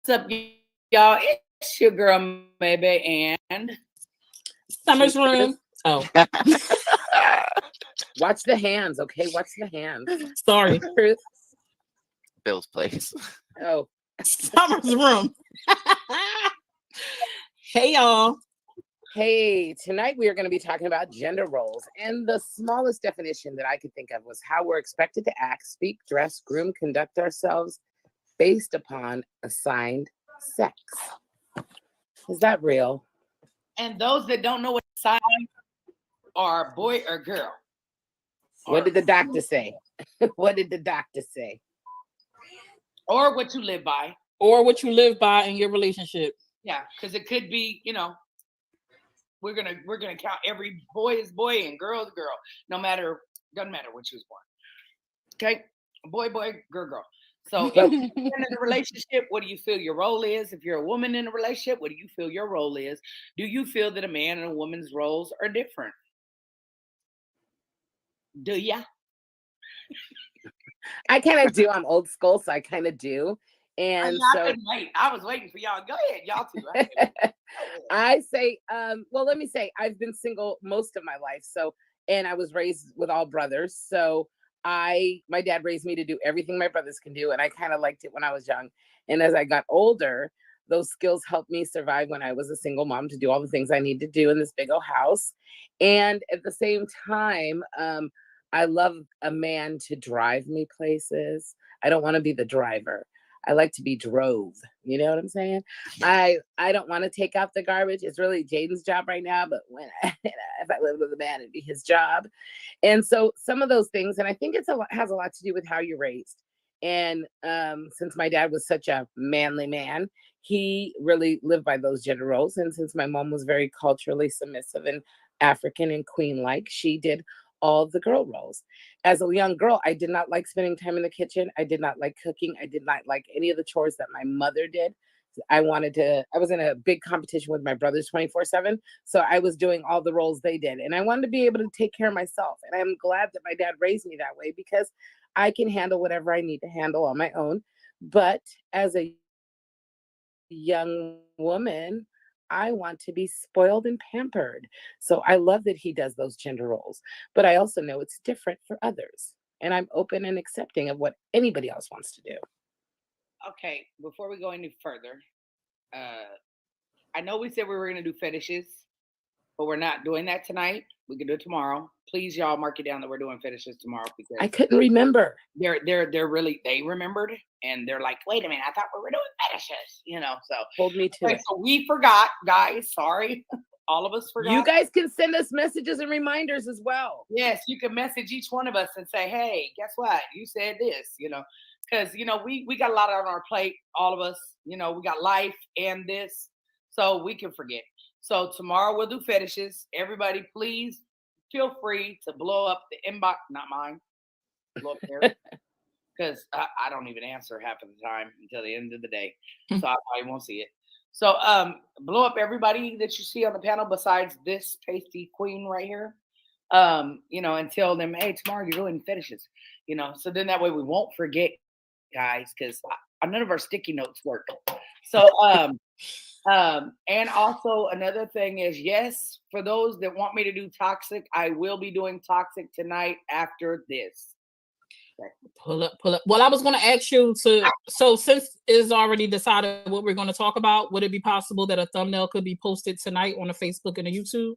What's up, y'all? It's your girl, maybe, and Summer's room. Oh, Watch the hands, okay? Watch the hands. sorry. Truth. Bill's place. Oh, Summer's room. Hey, y'all. hey, tonight we are going to be talking about gender roles. And the smallest definition that I could think of was how we're expected to act, speak, dress, groom, conduct ourselves based upon assigned sex. Is that real? and those that don't know what sign are boy or girl. What did the doctor say? What did the doctor say? Or what you live by. Or what you live by in your relationship. Yeah, because it could be, we're gonna count every boy is boy and girl is girl. Doesn't matter when she was born. Okay? Boy, girl. So if you're in a relationship, what do you feel your role is? If you're a woman in a relationship, what do you feel your role is? Do you feel that a man and a woman's roles are different? Do ya? I kind of do. I'm old school, so I kind of do. And I so couldn't wait. I was waiting for y'all. Go ahead, y'all two. I say, well, let me say, I've been single most of my life. So, and I was raised with all brothers. So my dad raised me to do everything my brothers can do. And I kind of liked it when I was young. And as I got older, those skills helped me survive when I was a single mom to do all the things I need to do in this big old house. And at the same time, I love a man to drive me places. I don't want to be the driver. I like to be drove. You know what I'm saying? I don't want to take out the garbage. It's really Jaden's job right now, but when if I lived with a man, it'd be his job. And so some of those things, and I think has a lot to do with how you're raised. And since my dad was such a manly man, he really lived by those gender roles. And since my mom was very culturally submissive and African and queen-like, she did all the girl roles. As a young girl, I did not like spending time in the kitchen. I did not like cooking. I did not like any of the chores that my mother did. I was in a big competition with my brothers 24/7. So I was doing all the roles they did. And I wanted to be able to take care of myself. And I'm glad that my dad raised me that way because I can handle whatever I need to handle on my own. But as a young woman, I want to be spoiled and pampered. So I love that he does those gender roles, but I also know it's different for others. And I'm open and accepting of what anybody else wants to do. Okay, before we go any further, I know we said we were going to do fetishes, but we're not doing that tonight. We can do it tomorrow. Please, y'all, mark it down that we're doing fetishes tomorrow because I couldn't remember. they're really they remembered and they're like, wait a minute, I thought we were doing fetishes, So Hold me to it. So we forgot, guys. Sorry, all of us forgot. You guys can send us messages and reminders as well. Yes, you can message each one of us and say, hey, guess what? You said this, because we got a lot on our plate, all of us. We got life and this, so we can forget. So tomorrow we'll do fetishes. Everybody, please feel free to blow up the inbox, not mine, blow up there, because I don't even answer half of the time until the end of the day, so I probably won't see it. So blow up everybody that you see on the panel besides this pasty queen right here, and tell them, hey, tomorrow you're doing fetishes, so then that way we won't forget, guys, because none of our sticky notes work. So and also another thing is, yes, for those that want me to do toxic, I will be doing toxic tonight after this. Okay. Pull up. Well, I was going to ask you so since it's already decided what we're going to talk about, would it be possible that a thumbnail could be posted tonight on the Facebook and the YouTube?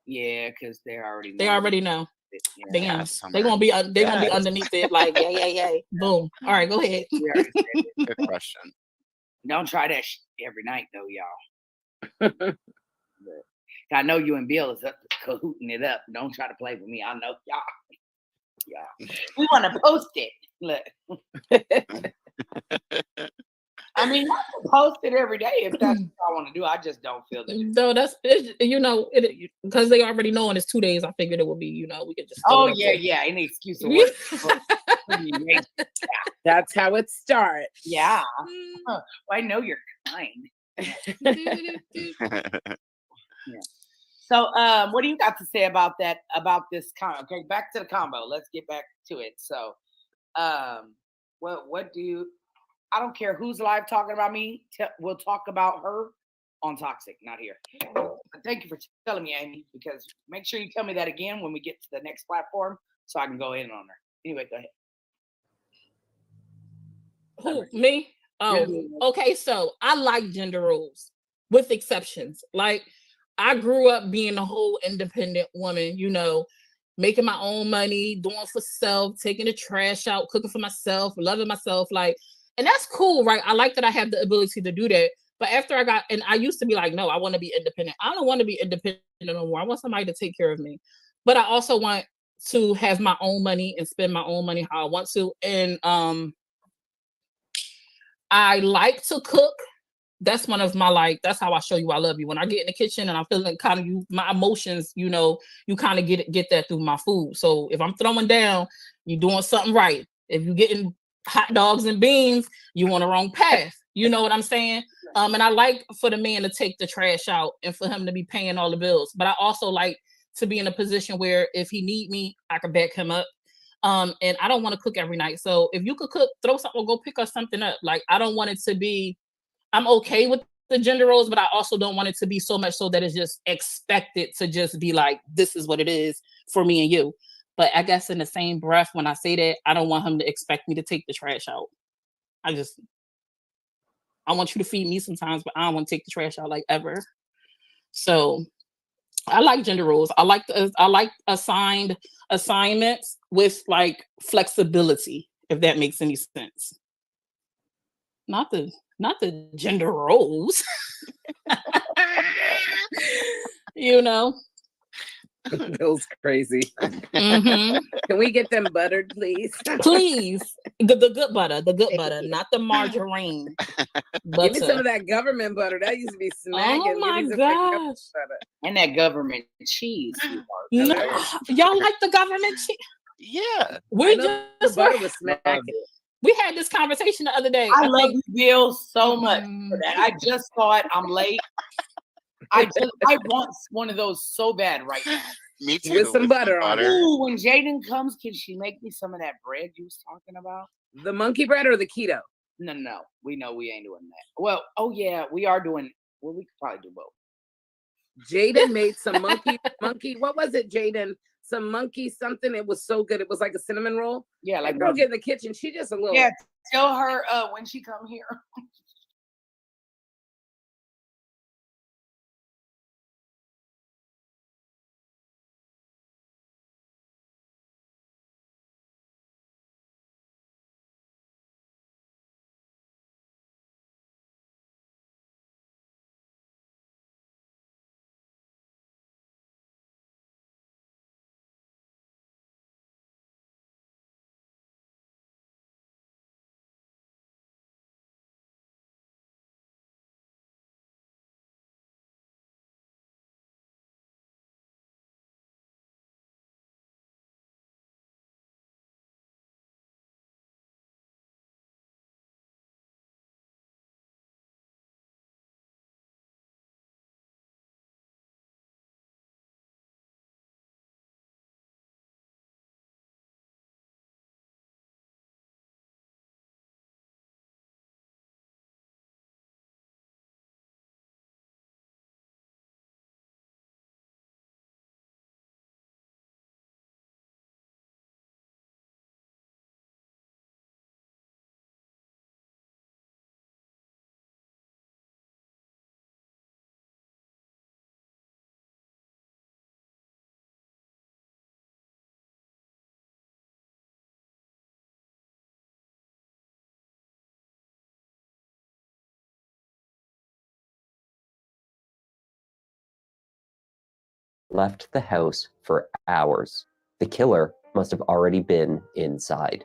Yeah, because they already know. They already know. Yeah. They're gonna be underneath it like yeah. Boom. All right, go ahead. Good question. Don't try that every night though, y'all. I know you and Bill is up cahooting it up. Don't try to play with me. I know y'all. Yeah, we want to post it. Look, I mean, I can post it every day if that's what I want to do. I just don't feel that. No, that's because they already know, and it's 2 days. I figured it would be, we could just. Oh yeah. Any excuse to work. That's how it starts. Yeah. Well, I know you're kind. Yeah. So, what do you got to say about that? About this combo? Okay, back to the combo. Let's get back to it. So, what do you? I don't care who's live talking about me. We'll talk about her on Toxic, not here. But thank you for telling me, Amy, because make sure you tell me that again when we get to the next platform so I can go in on her. Anyway, go ahead. Who, me? Oh, okay. So I like gender roles with exceptions. Like, I grew up being a whole independent woman, you know, making my own money, doing for self, taking the trash out, cooking for myself, loving myself. Like, and that's cool, right? I like that I have the ability to do that. But after and I used to be like, no, I want to be independent. I don't want to be independent no more. I want somebody to take care of me. But I also want to have my own money and spend my own money how I want to. And I like to cook. That's one of my that's how I show you I love you. When I get in the kitchen and I'm feeling kind of my emotions, you know, you kind of get that through my food. So if I'm throwing down, you're doing something right. If you're getting hot dogs and beans, you on the wrong path. You know what I'm saying? And I like for the man to take the trash out and for him to be paying all the bills. But I also like to be in a position where if he need me, I can back him up. And I don't want to cook every night. So if you could cook, throw something, go pick us something up. Like, I don't want it to be, I'm okay with the gender roles, but I also don't want it to be so much so that it's just expected to just be like, this is what it is for me and you. But I guess in the same breath, when I say that, I don't want him to expect me to take the trash out. I want you to feed me sometimes, but I don't want to take the trash out like ever. So I like gender roles. I like assigned assignments with like flexibility, if that makes any sense. Not the gender roles. You know. Bill's crazy. Mm-hmm. Can we get them buttered, please? Please. The good butter, not the margarine. Give me some of that government butter. That used to be snagging. Oh my gosh. And that government cheese. No, y'all like the government cheese? Yeah. We the just butter was smacking. We had this conversation the other day. I love you, Bill, so much for that. I just saw it. I'm late. I want one of those so bad right now. Me too. With some butter on it. Ooh, when Jaden comes, can she make me some of that bread you was talking about? The monkey bread or the keto? No. We know we ain't doing that. Well, oh yeah, we are doing. Well, we could probably do both. Jaden made some monkey. What was it, Jaden? Some monkey something. It was so good. It was like a cinnamon roll. Yeah, like girl get in the kitchen. She just a little. Yeah, tell her when she come here. Left the house for hours. The killer must have already been inside.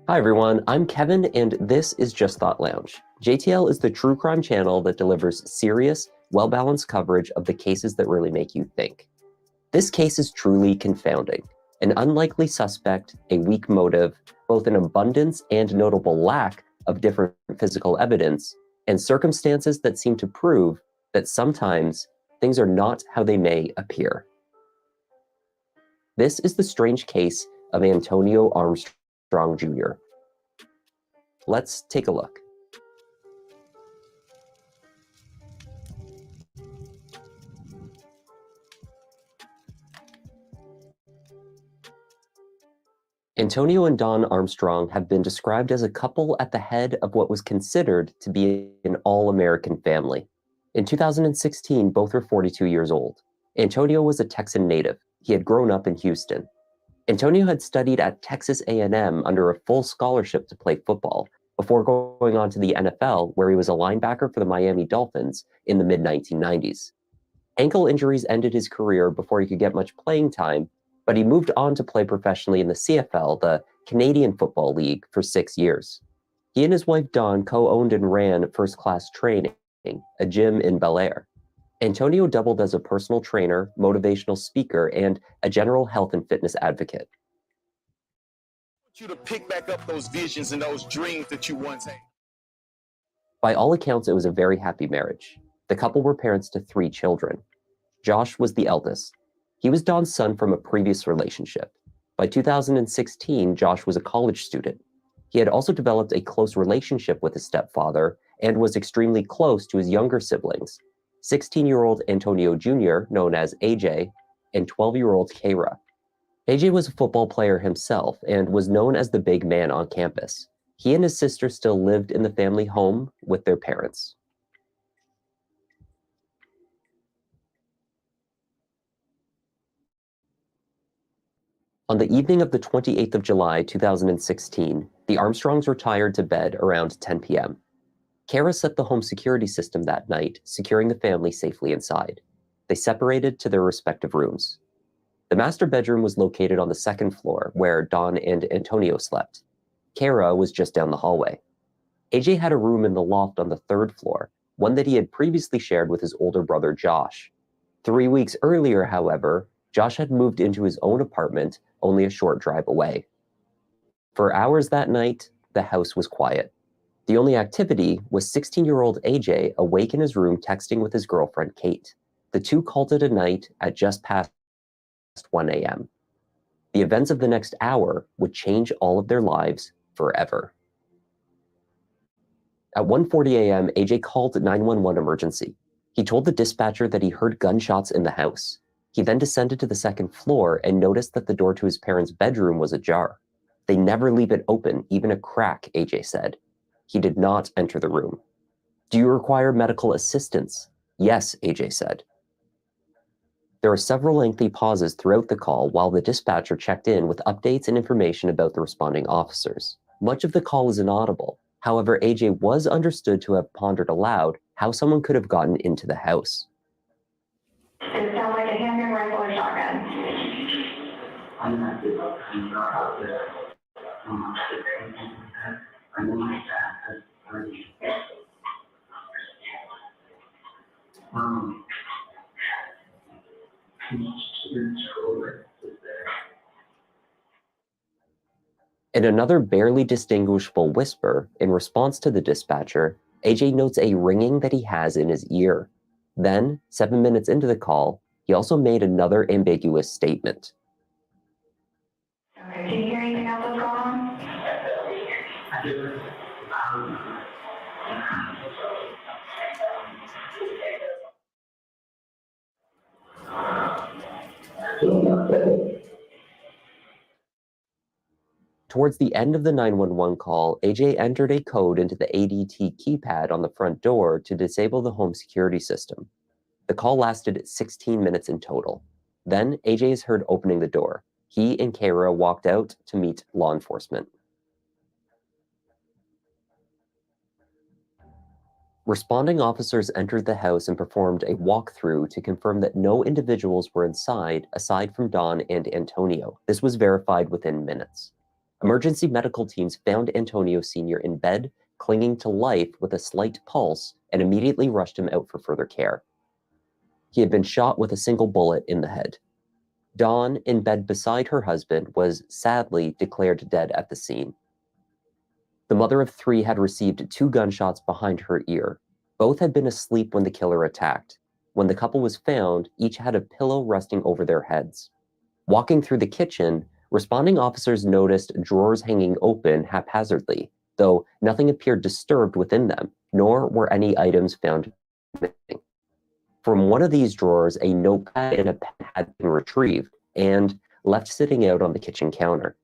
Hi everyone, I'm Kevin and this is Just Thought Lounge. JTL is the true crime channel that delivers serious, well-balanced coverage of the cases that really make you think. This case is truly confounding. An unlikely suspect, a weak motive, both an abundance and notable lack of different physical evidence, and circumstances that seem to prove that sometimes things are not how they may appear. This is the strange case of Antonio Armstrong Jr., Let's take a look. Antonio and Dawn Armstrong have been described as a couple at the head of what was considered to be an all-American family. In 2016, both were 42 years old. Antonio was a Texan native. He had grown up in Houston. Antonio had studied at Texas A&M under a full scholarship to play football before going on to the NFL, where he was a linebacker for the Miami Dolphins in the mid-1990s. Ankle injuries ended his career before he could get much playing time, but he moved on to play professionally in the CFL, the Canadian Football League, for 6 years. He and his wife Dawn co-owned and ran First Class Training, a gym in Bel Air. Antonio doubled as a personal trainer, motivational speaker, and a general health and fitness advocate. I want you to pick back up those visions and those dreams that you once had. By all accounts, it was a very happy marriage. The couple were parents to 3 children. Josh was the eldest. He was Dawn's son from a previous relationship. By 2016, Josh was a college student. He had also developed a close relationship with his stepfather and was extremely close to his younger siblings, 16-year-old Antonio Jr., known as AJ, and 12-year-old Kara. AJ was a football player himself and was known as the big man on campus. He and his sister still lived in the family home with their parents. On the evening of the 28th of July, 2016, the Armstrongs retired to bed around 10 p.m. Kara set the home security system that night, securing the family safely inside. They separated to their respective rooms. The master bedroom was located on the 2nd floor, where Dawn and Antonio slept. Kara was just down the hallway. AJ had a room in the loft on the 3rd floor, one that he had previously shared with his older brother Josh. 3 weeks earlier, however, Josh had moved into his own apartment only a short drive away. For hours that night, the house was quiet. The only activity was 16-year-old AJ awake in his room texting with his girlfriend Kate. The two called it a night at just past 1 a.m. The events of the next hour would change all of their lives forever. At 1:40 a.m., AJ called 911 emergency. He told the dispatcher that he heard gunshots in the house. He then descended to the 2nd floor and noticed that the door to his parents' bedroom was ajar. They never leave it open, even a crack, AJ said. He did not enter the room. Do you require medical assistance? Yes, AJ said. There were several lengthy pauses throughout the call while the dispatcher checked in with updates and information about the responding officers. Much of the call is inaudible. However, AJ was understood to have pondered aloud how someone could have gotten into the house. Does it sound like a handgun, rifle, or shotgun? I'm not sure. In another barely distinguishable whisper, in response to the dispatcher, AJ notes a ringing that he has in his ear. Then, 7 minutes into the call, he also made another ambiguous statement. Okay, can you hear anything else that's going on? Towards the end of the 911 call, AJ entered a code into the ADT keypad on the front door to disable the home security system. The call lasted 16 minutes in total. Then AJ is heard opening the door. He and Kara walked out to meet law enforcement. Responding officers entered the house and performed a walkthrough to confirm that no individuals were inside aside from Dawn and Antonio. This was verified within minutes. Emergency medical teams found Antonio Sr. in bed, clinging to life with a slight pulse, and immediately rushed him out for further care. He had been shot with a single bullet in the head. Dawn, in bed beside her husband, was sadly declared dead at the scene. The mother of 3 had received 2 gunshots behind her ear. Both had been asleep when the killer attacked. When the couple was found, each had a pillow resting over their heads. Walking through the kitchen, responding officers noticed drawers hanging open haphazardly. though nothing appeared disturbed within them, nor were any items found missing. From one of these drawers, a notepad and a pen had been retrieved and left sitting out on the kitchen counter.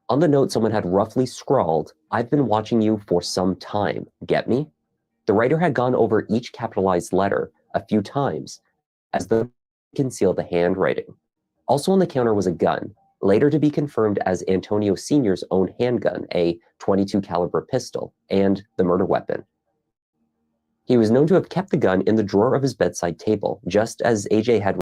On the note, someone had roughly scrawled, "I've been watching you for some time, get me?" The writer had gone over each capitalized letter a few times, as though to conceal the handwriting. Also on the counter was a gun, later to be confirmed as Antonio Sr.'s own handgun, a .22 caliber pistol, and the murder weapon. He was known to have kept the gun in the drawer of his bedside table, just as AJ had